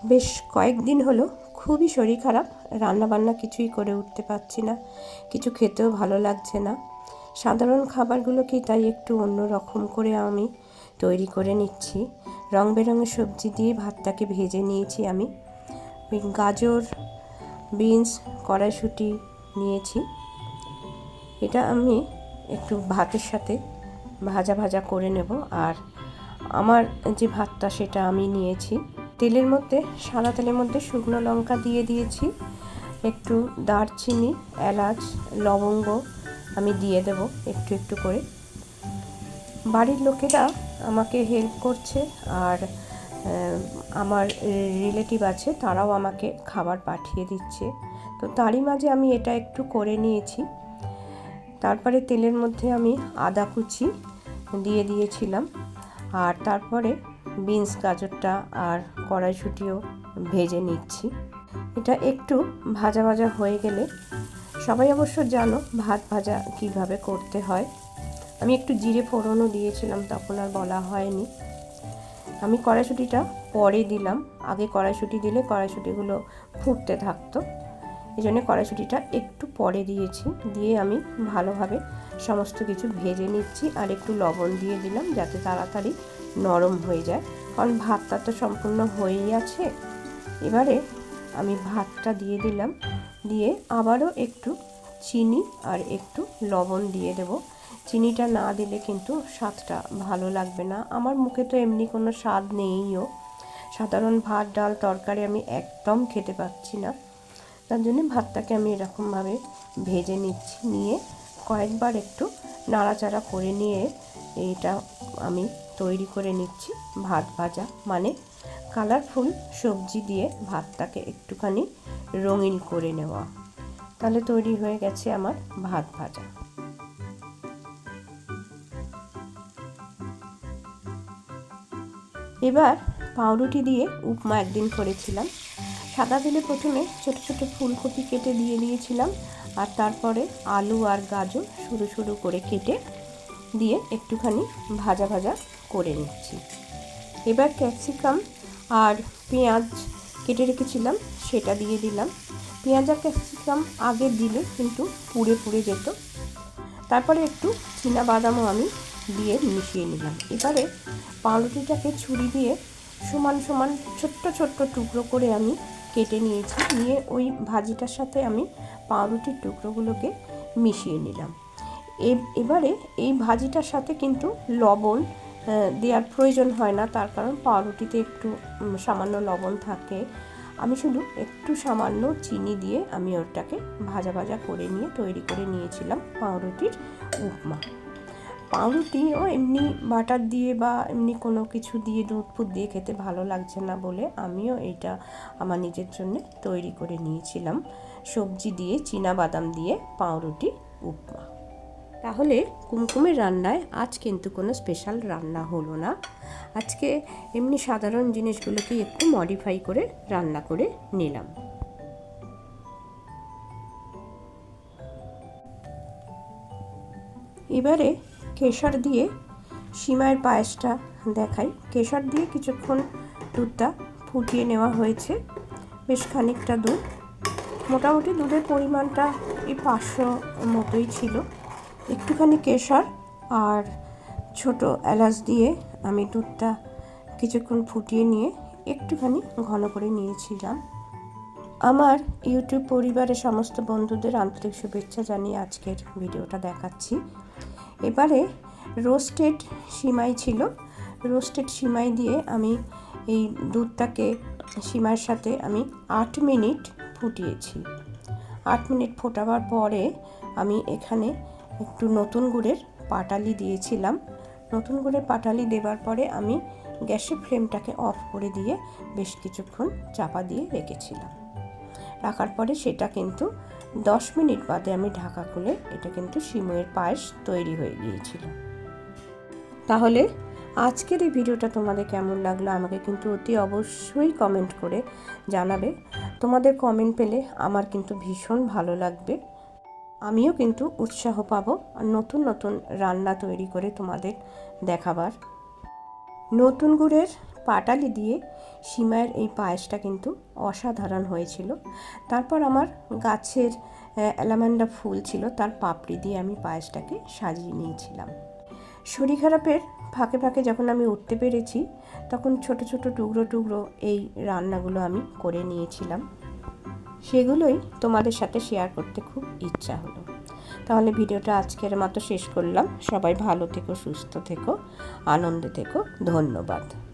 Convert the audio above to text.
বেশ কয়েকদিন হলো খুবই শরীর খারাপ, রান্নাবান্না কিছুই করে উঠতে পারছি না, কিছু খেতেও ভালো লাগছে না। সাধারণ খাবারগুলোকে তাই একটু অন্য রকম করে আমি তৈরি করে নিচ্ছি। রং বেরঙের সবজি দিয়ে ভাতটাকে ভেজে নিয়েছি আমি। গাজর, বিনস, কড়াইশুঁটি নিয়েছি। এটা আমি একটু ভাতের সাথে ভাজা ভাজা করে নেব। আর আমার যে ভাতটা সেটা আমি নিয়েছি তেলের মধ্যে, সাদা তেলের মধ্যে শুকনো লঙ্কা দিয়ে দিয়েছি, একটু দারচিনি, এলাচ, লবঙ্গ আমি দিয়ে দেব একটু একটু করে। বাড়ির লোকেরা আমাকে হেল্প করছে, আর আমার রিলেটিভ আছে, তারাও আমাকে খাবার পাঠিয়ে দিচ্ছে। তো তারই মাঝে আমি এটা একটু করে নিয়েছি। তারপরে তেলের মধ্যে আমি আদা কুচি দিয়ে দিয়েছিলাম, আর তারপরে বিনস, গাজরটা আর কড়াইশুঁটিও ভেজে নিচ্ছি। এটা একটু ভাজা ভাজা হয়ে গেলে, সবাই অবশ্য জানো ভাত ভাজা কিভাবে করতে হয়, আমি একটু জিরে ফোড়নও দিয়েছিলাম, তখন আর বলা হয়নি। আমি কড়াইশুঁটিটা পরে দিলাম, আগে কড়াইশুঁটি দিলে কড়াইশুঁটিগুলো ফুটতে থাকতো, এই জন্য কড়াইশুঁটিটা একটু পরে দিয়েছি। দিয়ে আমি ভালোভাবে সমস্ত কিছু ভেজে নিচ্ছি, আর একটু লবণ দিয়ে দিলাম যাতে তাড়াতাড়ি নরম হয়ে যায়, কারণ ভাতটা তো সম্পূর্ণ হয়েই আছে। এবারে আমি ভাতটা দিয়ে দিলাম, দিয়ে আবারও একটু চিনি আর একটু লবণ দিয়ে দেব। চিনিটা না দিলে কিন্তু স্বাদটা ভালো লাগবে না। আমার মুখে তো এমনি কোনো স্বাদ নেইও, সাধারণ ভাত, ডাল, তরকারি আমি একদম খেতে পাচ্ছি না। তার জন্য ভাতটাকে আমি এরকমভাবে ভেজে নিচ্ছি, নিয়ে কয়েকবার একটু নাড়াচাড়া করে নিয়ে এইটা আমি তৈরি করে নিচ্ছি ভাত ভাজা, মানে কালারফুল সবজি দিয়ে ভাতটাকে একটুখানি রঙিন করে নেওয়া। তাহলে তৈরি হয়ে গেছে আমার ভাত ভাজা। এবার পাউরুটি দিয়ে উপমা একদিন করেছিলাম। সাদা তেলে প্রথমে ছোট ছোট ফুলকপি কেটে দিয়ে দিয়েছিলাম, আর তারপরে আলু আর গাজর সরু সরু করে কেটে দিয়ে একটুখানি ভাজা ভাজা করে নিচ্ছি। এবার ক্যাপসিকাম আর পেঁয়াজ কেটে রেখেছিলাম সেটা দিয়ে দিলাম। পেঁয়াজ আর ক্যাপসিকাম আগে দিলে কিন্তু পুড়ে পুড়ে যেত। তারপরে একটু চীনাবাদামও আমি দিয়ে মিশিয়ে নিলাম। এবারে পাউরুটিটাকে ছুরি দিয়ে সমান সমান ছোট্ট ছোট্ট টুকরো করে আমি কেটে নিয়েছি, নিয়ে ওই ভাজিটার সাথে আমি পাউরুটির টুকরোগুলোকে মিশিয়ে নিলাম। এবারে এই ভাজিটার সাথে কিন্তু লবণ দেওয়ার প্রয়োজন হয় না, তার কারণ পাউরুটিতে একটু সামান্য লবণ থাকে। আমি শুধু একটু সামান্য চিনি দিয়ে আমি ওটাকে ভাজা ভাজা করে নিয়ে তৈরি করে নিয়েছিলাম পাউরুটির উপমা। পাউরুটিও এমনি বাটার দিয়ে বা এমনি কোনো কিছু দিয়ে, দুধ ফুট দিয়ে খেতে ভালো লাগছে না বলে আমিও এটা আমার নিজের জন্য তৈরি করে নিয়েছিলাম, সবজি দিয়ে, চীনাবাদাম দিয়ে পাউরুটি উপমা। তাহলে কুমকুমের রান্নায় আজ কিন্তু কোনো স্পেশাল রান্না হলো না। আজকে এমনি সাধারণ জিনিসগুলোকে একটু মডিফাই করে রান্না করে নিলাম। এবারে কেশর দিয়ে সিমাইয়ের পায়েসটা দেখাই। কেশর দিয়ে কিছুক্ষণ দুধটা ফুটিয়ে নেওয়া হয়েছে, বেশ খানিকটা দুধ, মোটামুটি দুধের পরিমাণটা এই 500 মতোই ছিল। একটুখানি কেশর আর ছোট এলাচ দিয়ে আমি দুধটা কিছুক্ষণ ফুটিয়ে নিয়ে একটুখানি ঘন করে নিয়েছিলাম। আমার ইউটিউব পরিবারের সমস্ত বন্ধুদের আন্তরিক শুভেচ্ছা জানিয়ে আজকের ভিডিওটা দেখাচ্ছি। এবারে রোস্টেড সিমাই ছিল, রোস্টেড সিমাই দিয়ে আমি এই দুধটাকে সিমাইয়ের সাথে আমি 8 মিনিট ফুটিয়েছি। 8 মিনিট ফোটাবার পরে আমি এখানে একটু নতুন গুড়ের পাটালি দিয়েছিলাম। নতুন গুড়ের পাটালি দেওয়ার পরে আমি গ্যাসের ফ্লেমটাকে অফ করে দিয়ে বেশ কিছুক্ষণ চাপা দিয়ে রেখেছিলাম। রাখার পরে সেটা কিন্তু 10 মিনিট বাদে আমি ঢাকা খুলে এটা কিন্তু সিমইয়ের পায়েস তৈরি হয়ে গিয়েছিল। তাহলে আজকের এই ভিডিওটা তোমাদের কেমন লাগলো আমাকে কিন্তু অতি অবশ্যই কমেন্ট করে জানাবে। তোমাদের কমেন্ট পেলে আমার কিন্তু ভীষণ ভালো লাগবে, আমিও কিন্তু উৎসাহ পাবো আর নতুন নতুন রান্না তৈরি করে তোমাদের দেখাবার। নতুন গুড়ের পাটালি দিয়ে সিমাইয়ের এই পায়েসটা কিন্তু অসাধারণ হয়েছিল। তারপর আমার গাছের অ্যালামান্ডা ফুল ছিল, তার পাপড়ি দিয়ে আমি পায়েসটাকে সাজিয়ে নিয়েছিলাম। শরীর খারাপের ফাঁকে ফাঁকে যখন আমি উঠতে পেরেছি, তখন ছোট ছোট টুকরো টুকরো এই রান্নাগুলো আমি করে নিয়েছিলাম। সেগুলোই তোমাদের সাথে শেয়ার করতে খুব ইচ্ছা হলো। তাহলে ভিডিওটা আজকের মতো শেষ করলাম। সবাই ভালো থেকো, সুস্থ থেকো, আনন্দে থেকো। ধন্যবাদ।